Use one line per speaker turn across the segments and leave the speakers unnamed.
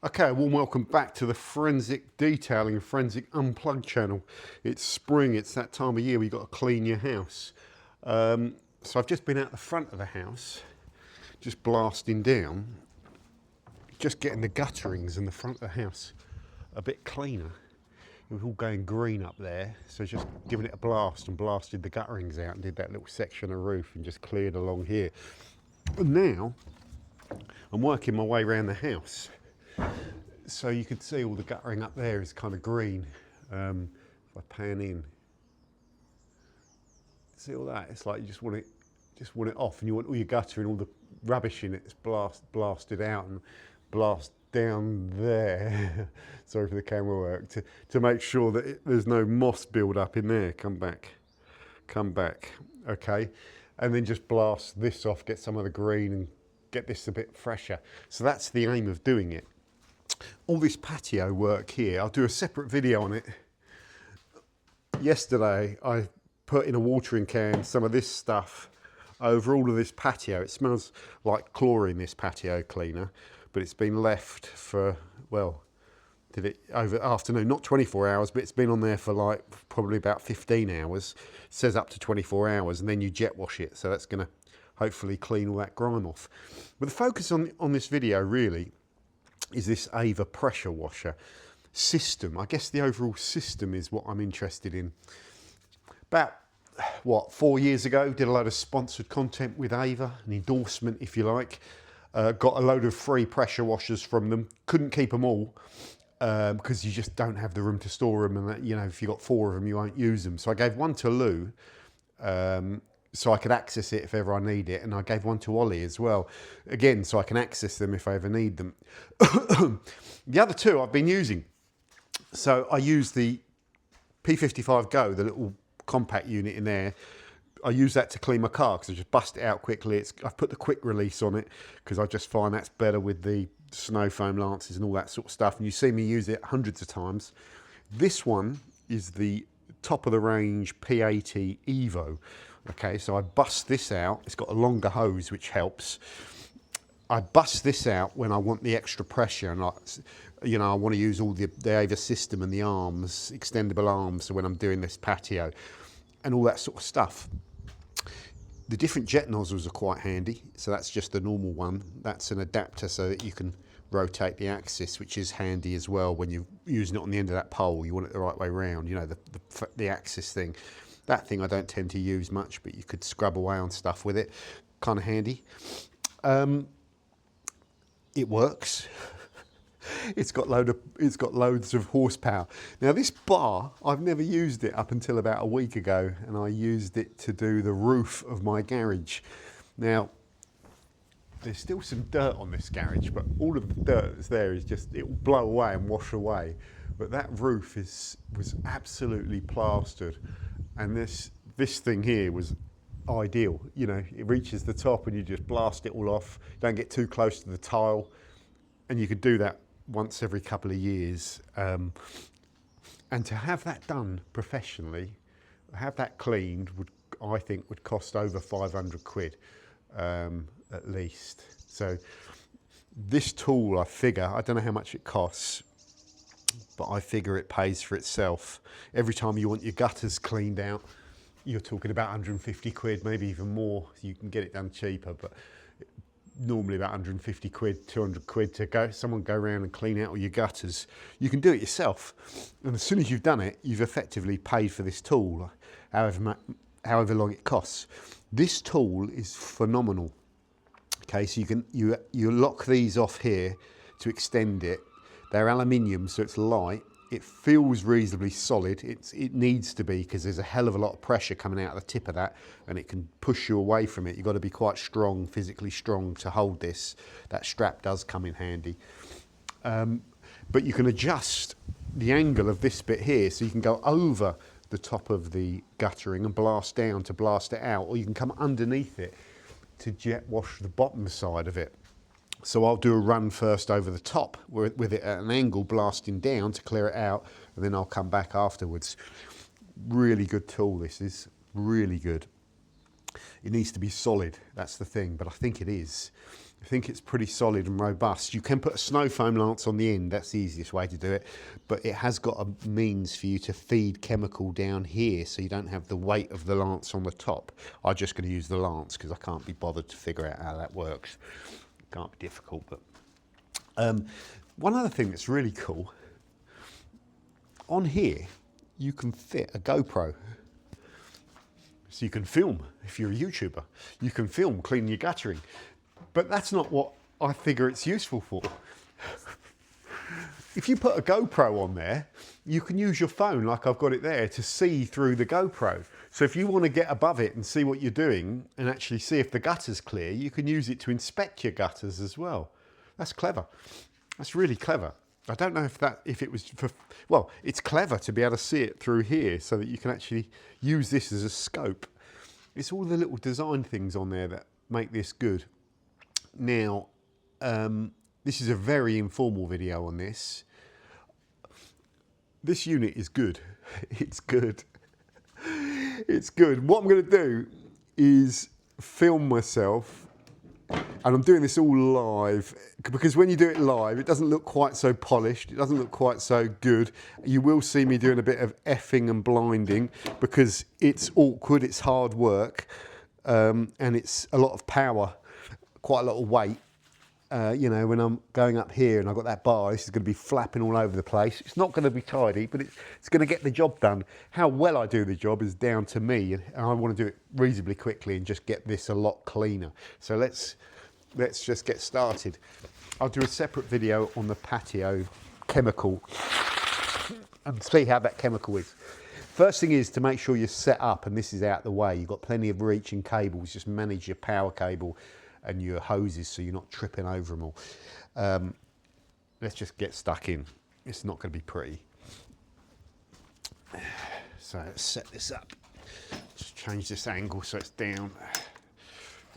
Okay, warm welcome back to the Forensic Detailing and Forensic Unplugged channel. It's spring, it's that time of year where you've got to clean your house. So I've just been out the front of the house, just blasting down, just getting the gutterings in the front of the house a bit cleaner. It was all going green up there, so just giving it a blast and blasted the gutterings out and did that little section of roof and just cleared along here. And now I'm working my way around the house. So you can see all the guttering up there is kind of green. If I pan in, see all that? It's like you just want it off, and you want all your gutter and all the rubbish in it blasted out and blast down there. Sorry for the camera work. To make sure that there's no moss build up in there. Come back. Okay, and then just blast this off, get some of the green, and get this a bit fresher. So that's the aim of doing it. All this patio work here, I'll do a separate video on it. Yesterday I put in a watering can some of this stuff over all of this patio. It smells like chlorine, this patio cleaner, but it's been left for, well, did it over afternoon, not 24 hours, but it's been on there for like probably about 15 hours. It says up to 24 hours, and then you jet wash it, so that's going to hopefully clean all that grime off. But the focus on this video really is this AVA pressure washer system. I guess the overall system is what I'm interested in. About, 4 years ago, did a load of sponsored content with AVA, an endorsement if you like. Got a load of free pressure washers from them. Couldn't keep them all because you just don't have the room to store them, and that, you know, if you've got 4 of them you won't use them. So I gave one to Lou, so I could access it if ever I need it, and I gave one to Ollie as well, again, so I can access them if I ever need them. The other 2 I've been using. So I use the P55 Go, the little compact unit in there. I use that to clean my car because I just bust it out quickly. I've put the quick release on it because I just find that's better with the snow foam lances and all that sort of stuff. And you see me use it hundreds of times. This one is the top of the range P80 Evo. Okay, so I bust this out. It's got a longer hose, which helps. I bust this out when I want the extra pressure, and I want to use all the AVA system and the arms, extendable arms, so when I'm doing this patio and all that sort of stuff. The different jet nozzles are quite handy. So that's just the normal one. That's an adapter so that you can rotate the axis, which is handy as well when you're using it on the end of that pole. You want it the right way round, you know, the axis thing. That thing I don't tend to use much, but you could scrub away on stuff with it. Kind of handy. It works. It's got loads of horsepower. Now this bar, I've never used it up until about a week ago, and I used it to do the roof of my garage. Now, there's still some dirt on this garage, but all of the dirt that's there is just, it will blow away and wash away. But that roof was absolutely plastered, and this thing here was ideal. You know, it reaches the top and you just blast it all off. Don't get too close to the tile, and you could do that once every couple of years. And to have that done professionally, have that cleaned, I think would cost over 500 quid at least. So this tool, I figure, I don't know how much it costs, but I figure it pays for itself. Every time you want your gutters cleaned out, you're talking about 150 quid, maybe even more. You can get it done cheaper, but normally about 150 quid, 200 quid to someone go around and clean out all your gutters. You can do it yourself. And as soon as you've done it, you've effectively paid for this tool, however long it costs. This tool is phenomenal. Okay, so you lock these off here to extend it. They're aluminium, so it's light. It feels reasonably solid. It needs to be, because there's a hell of a lot of pressure coming out of the tip of that, and it can push you away from it. You've got to be quite strong, physically strong, to hold this. That strap does come in handy. But you can adjust the angle of this bit here, so you can go over the top of the guttering and blast down to blast it out, or you can come underneath it to jet wash the bottom side of it. So I'll do a run first over the top with it at an angle, blasting down to clear it out, and then I'll come back afterwards. Really good tool, this is really good. It needs to be solid, that's the thing, but I think it is. I think it's pretty solid and robust. You can put a snow foam lance on the end, that's the easiest way to do it, but it has got a means for you to feed chemical down here so you don't have the weight of the lance on the top. I'm just going to use the lance because I can't be bothered to figure out how that works. It can't be difficult, but one other thing that's really cool, on here you can fit a GoPro. So you can film, if you're a YouTuber, you can film cleaning your guttering. But that's not what I figure it's useful for. If you put a GoPro on there, you can use your phone like I've got it there to see through the GoPro. So if you want to get above it and see what you're doing and actually see if the gutter's clear, you can use it to inspect your gutters as well. That's clever. That's really clever. I don't know if it was for, well, it's clever to be able to see it through here so that you can actually use this as a scope. It's all the little design things on there that make this good. Now, this is a very informal video on this. This unit is good. It's good. It's good. What I'm going to do is film myself, and I'm doing this all live because when you do it live, it doesn't look quite so polished. It doesn't look quite so good. You will see me doing a bit of effing and blinding because it's awkward, it's hard work, and it's a lot of power, quite a lot of weight. You know, when I'm going up here and I've got that bar, this is going to be flapping all over the place. It's not going to be tidy, but it's going to get the job done. How well I do the job is down to me, and I want to do it reasonably quickly and just get this a lot cleaner. So let's just get started. I'll do a separate video on the patio chemical and see how that chemical is. First thing is to make sure you're set up, and this is out the way. You've got plenty of reach and cables. Just manage your power cable and your hoses so you're not tripping over them all. Let's just get stuck in. It's not going to be pretty. So let's set this up. Just change this angle so it's down.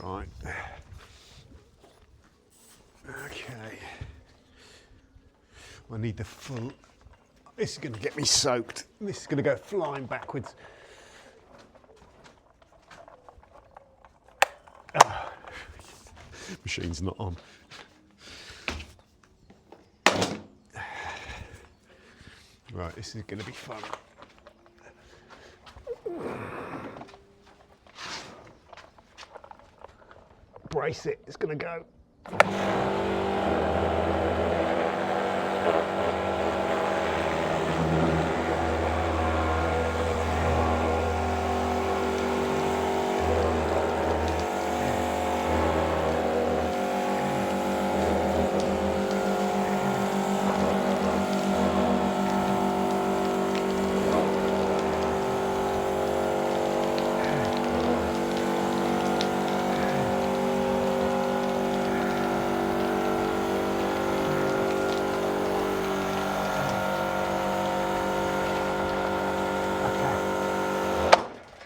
Right. Okay. I need the full. This is going to get me soaked. This is going to go flying backwards. Oh. Machine's not on. Right, this is going to be fun. Brace it, it's going to go.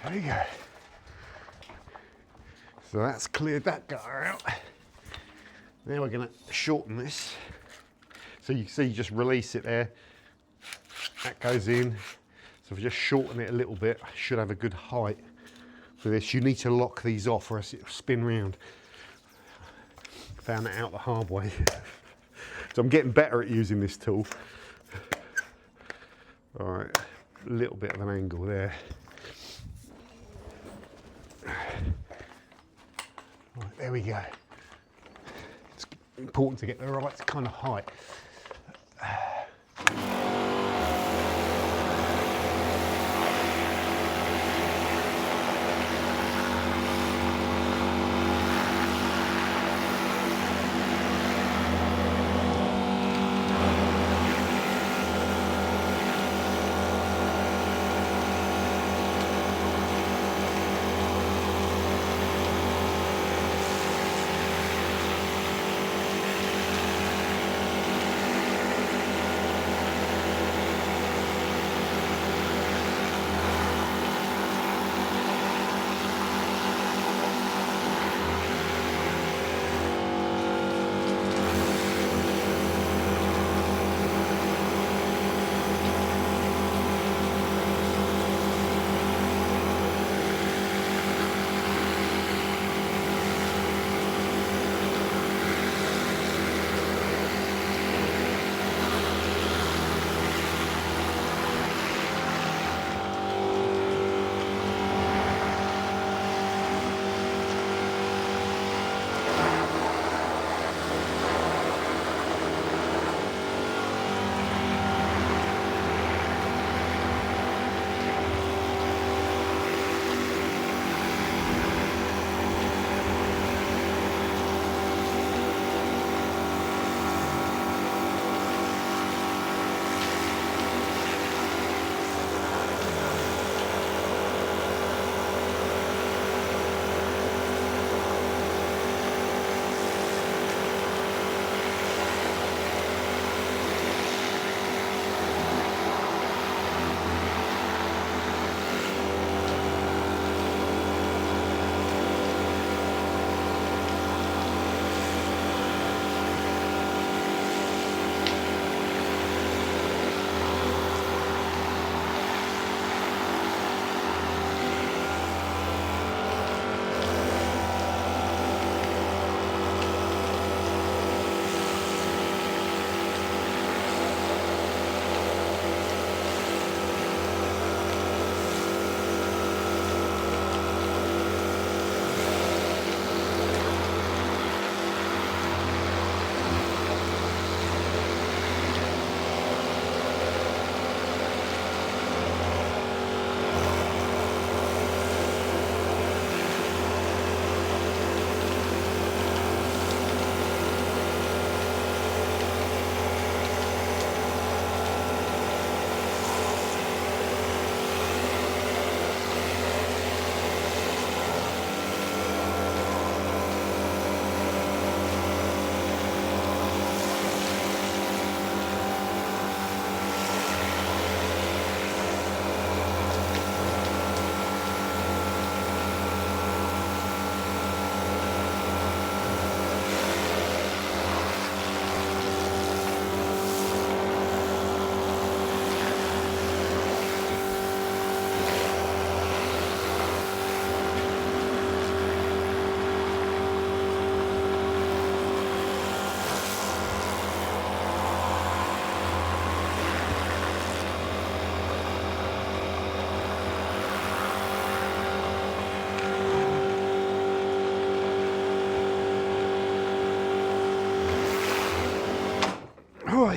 There you go. So that's cleared that gutter out. Now we're going to shorten this. So you see, you just release it there. That goes in. So if we just shorten it a little bit, I should have a good height for this. You need to lock these off or else it'll spin round. Found that out the hard way. So I'm getting better at using this tool. All right, a little bit of an angle there. Right, there we go. It's important to get the right kind of height.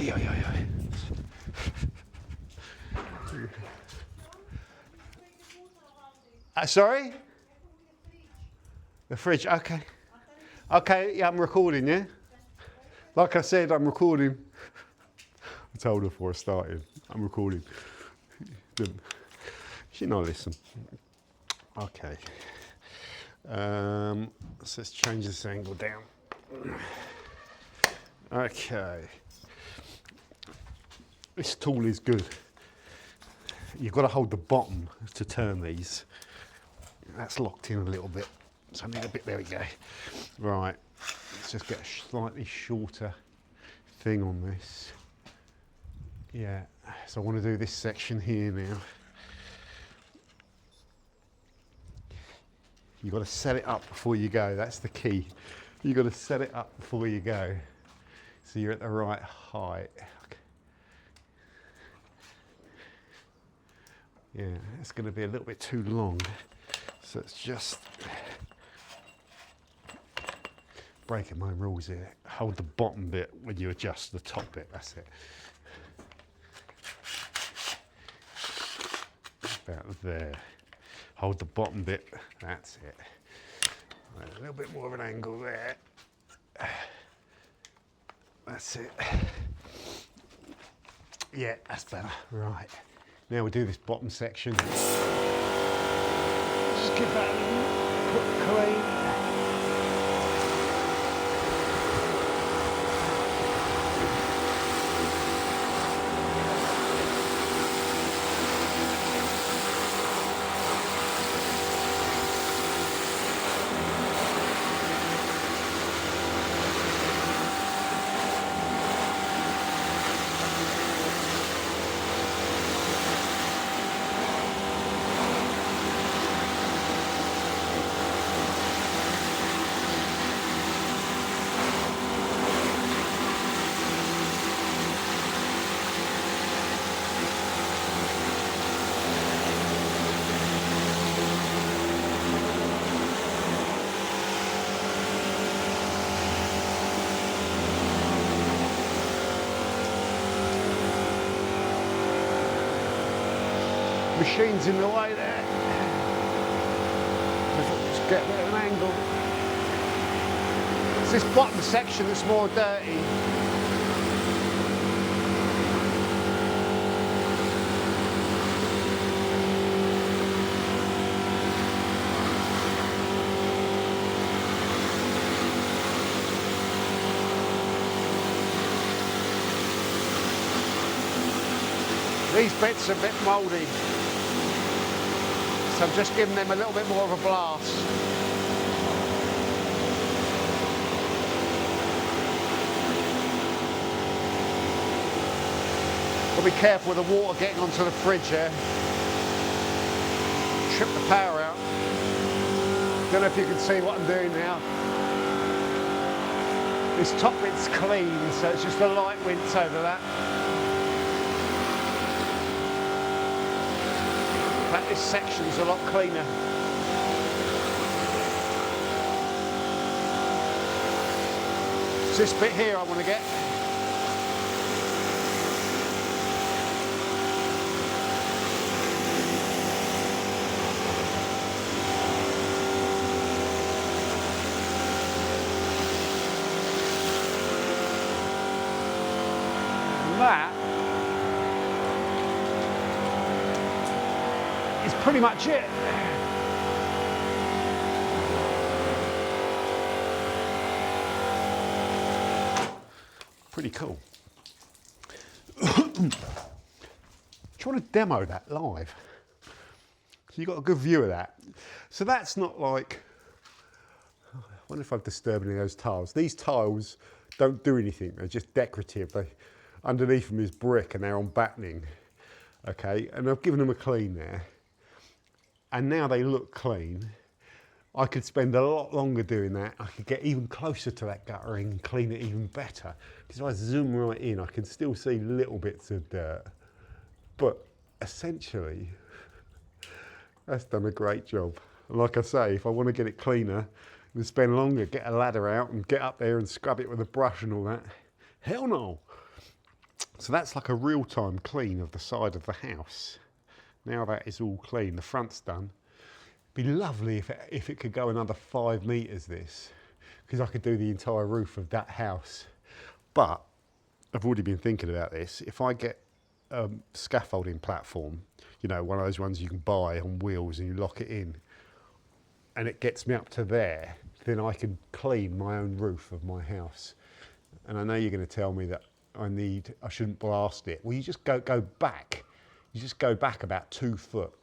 Oi, oi, oi, oi. Sorry? The fridge, okay. Okay, yeah, I'm recording, yeah? Like I said, I'm recording. I told her before I started, I'm recording. She not listen. Okay. So let's change this angle down. Okay. This tool is good. You've got to hold the bottom to turn these. That's locked in a little bit. So I need a bit, there we go. Right, let's just get a slightly shorter thing on this. Yeah, so I want to do this section here now. You've got to set it up before you go, that's the key. You've got to set it up before you go, so you're at the right height. Yeah, it's going to be a little bit too long, so it's just breaking my rules here. Hold the bottom bit when you adjust the top bit, that's it. About there. Hold the bottom bit, that's it. Right, a little bit more of an angle there. That's it. Yeah, that's better. Right. Now we do this bottom section. Just give that a quick clean. Machine's in the way there. Just get a bit of an angle. It's this bottom section that's more dirty. These bits are a bit mouldy. So I'm just giving them a little bit more of a blast. But be careful with the water getting onto the fridge here. Trip the power out. Don't know if you can see what I'm doing now. This top bit's clean, so it's just a light rinse over that. This section's a lot cleaner. It's this bit here I want to get. And that is pretty much it. Pretty cool. Do you want to demo that live? So you got a good view of that. So that's not like, I wonder if I've disturbed any of those tiles. These tiles don't do anything, they're just decorative. Underneath them is brick and they're on battening. Okay, and I've given them a clean there. And now they look clean. I could spend a lot longer doing that. I could get even closer to that guttering and clean it even better. Because if I zoom right in, I can still see little bits of dirt. But essentially, that's done a great job. And like I say, if I want to get it cleaner and spend longer, get a ladder out and get up there and scrub it with a brush and all that, hell no. So that's like a real-time clean of the side of the house. Now that is all clean, the front's done. It'd be lovely if it could go another 5 meters, this, because I could do the entire roof of that house. But I've already been thinking about this. If I get a scaffolding platform, you know, one of those ones you can buy on wheels and you lock it in, and it gets me up to there, then I can clean my own roof of my house. And I know you're going to tell me that I shouldn't blast it. Well, you just go back. You just go back about 2 foot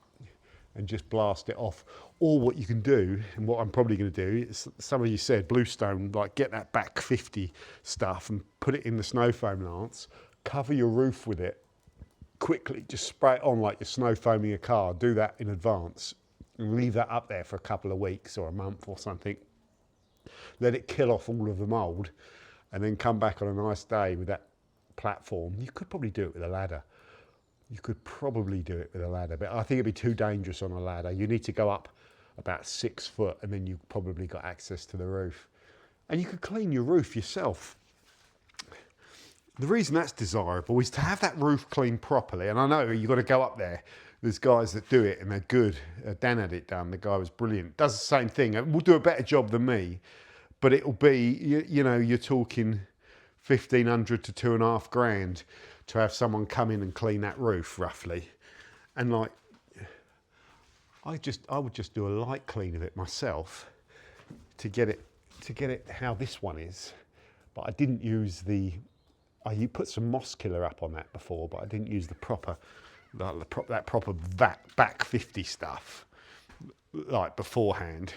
and just blast it off. Or what you can do, and what I'm probably going to do, is some of you said bluestone, like get that back 50 stuff and put it in the snow foam lance, cover your roof with it quickly, just spray it on like you're snow foaming a car. Do that in advance and leave that up there for a couple of weeks or a month or something. Let it kill off all of the mould and then come back on a nice day with that platform. You could probably do it with a ladder. You could probably do it with a ladder, but I think it'd be too dangerous on a ladder. You need to go up about 6 foot and then you've probably got access to the roof. And you could clean your roof yourself. The reason that's desirable is to have that roof cleaned properly. And I know you've got to go up there. There's guys that do it and they're good. Dan had it done. The guy was brilliant. Does the same thing. Will do a better job than me, but it'll be, you know, you're talking 1,500 to 2.5 grand to have someone come in and clean that roof roughly. And like, I would just do a light clean of it myself to get it how this one is. But I didn't use you put some moss killer up on that before, but I didn't use the proper, that proper back 50 stuff like beforehand.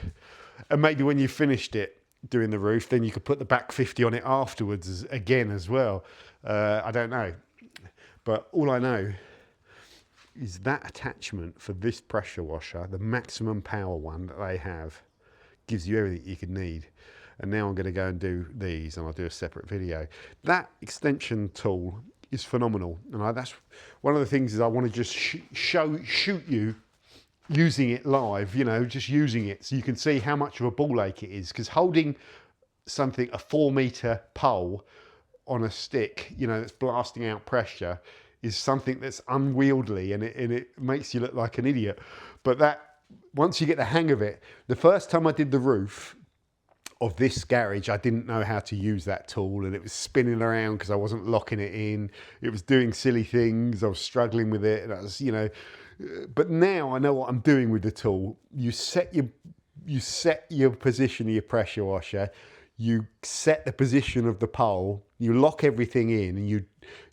And maybe when you finished it doing the roof, then you could put the back 50 on it afterwards again as well. I don't know, but all I know is that attachment for this pressure washer, the maximum power one that they have, gives you everything you could need. And now I'm going to go and do these, and I'll do a separate video. That extension tool is phenomenal, and that's one of the things is I want to just shoot you using it live, you know, just using it so you can see how much of a ball ache it is, because holding something, a 4 meter pole on a stick, you know, that's blasting out pressure, is something that's unwieldy, and it makes you look like an idiot. But that, once you get the hang of it, the first time I did the roof of this garage, I didn't know how to use that tool, and it was spinning around because I wasn't locking it in. It was doing silly things. I was struggling with it, and I was, you know, but now I know what I'm doing with the tool. You set your position of your pressure washer, you set the position of the pole, you lock everything in, and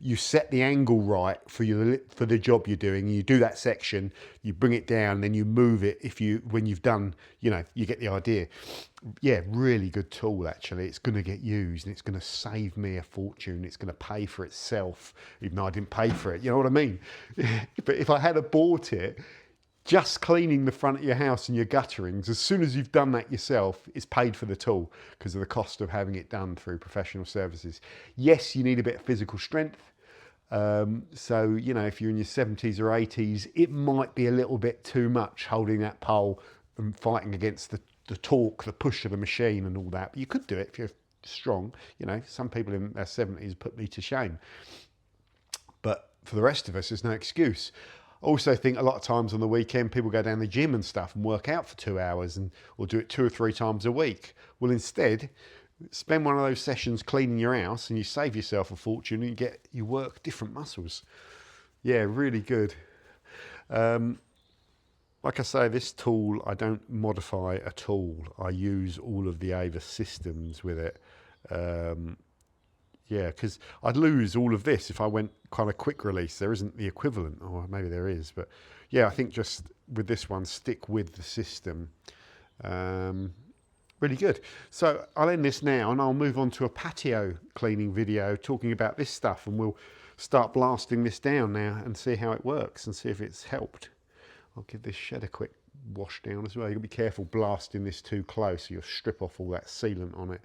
you set the angle right for the job you're doing. You do that section, you bring it down, then you move it when you've done, you know, you get the idea. Yeah, really good tool actually. It's going to get used and it's going to save me a fortune. It's going to pay for itself, even though I didn't pay for it. You know what I mean? But if I had bought it, just cleaning the front of your house and your gutterings, as soon as you've done that yourself, it's paid for the tool because of the cost of having it done through professional services. Yes, you need a bit of physical strength. So, you know, if you're in your 70s or 80s, it might be a little bit too much holding that pole and fighting against the torque, the push of the machine and all that. But you could do it if you're strong. You know, some people in their 70s put me to shame. But for the rest of us, there's no excuse. I also think a lot of times on the weekend, people go down the gym and stuff and work out for 2 hours or do it 2 or 3 times a week. Well, instead, spend one of those sessions cleaning your house and you save yourself a fortune and you work different muscles. Yeah, really good. Like I say, this tool, I don't modify at all. I use all of the AVA systems with it. Yeah, because I'd lose all of this if I went kind of quick release. There isn't the equivalent, or maybe there is. But yeah, I think just with this one, stick with the system. Really good. So I'll end this now and I'll move on to a patio cleaning video talking about this stuff, and we'll start blasting this down now and see how it works and see if it's helped. I'll give this shed a quick wash down as well. You've got to be careful blasting this too close. You'll strip off all that sealant on it,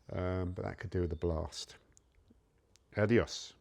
but that could do with a blast. Adios.